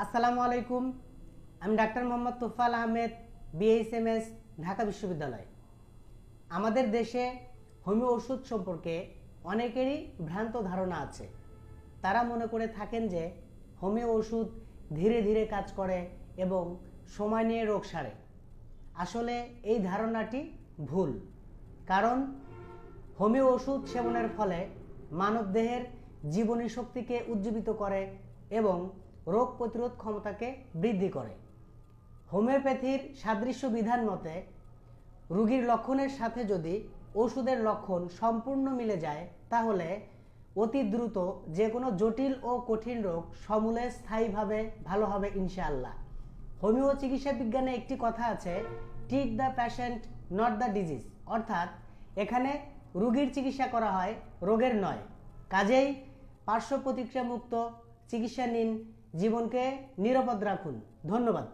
আসসালামু আলাইকুম। আমি ডাক্তার মোহাম্মদ তোফাল আহমেদ, বিএইচএমএস, ঢাকা বিশ্ববিদ্যালয়। আমাদের দেশে হোমিও ওষুধ সম্পর্কে অনেকেরই ভ্রান্ত ধারণা আছে। তারা মনে করে থাকেন যে হোমিও ওষুধ ধীরে ধীরে কাজ করে এবং সময় নিয়ে রোগ সারে। আসলে এই ধারণাটি ভুল। কারণ হোমিও ওষুধ সেবনের ফলে মানবদেহের জীবনী শক্তিকে উজ্জীবিত করে এবং রোগ প্রতিরোধ ক্ষমতাকে বৃদ্ধি করে। হোমিওপ্যাথির সাদৃশ্য বিধান মতে রোগীর লক্ষণের সাথে যদি ওষুধের লক্ষণ সম্পূর্ণ মিলে যায় তাহলে অতি দ্রুত যে কোনো জটিল ও কঠিন রোগ সমূলে স্থায়ীভাবে ভালো হবে ইনশাআল্লাহ। হোমিও চিকিৎসা বিজ্ঞানে একটি কথা আছে, treat the patient not the disease, অর্থাৎ এখানে রোগীর চিকিৎসা করা হয়, রোগের নয়। কাজেই পার্শ্ব প্রতিক্রিয়া মুক্ত চিকিৎসা নিন, জীবনকে নিরাপদ রাখুন। ধন্যবাদ।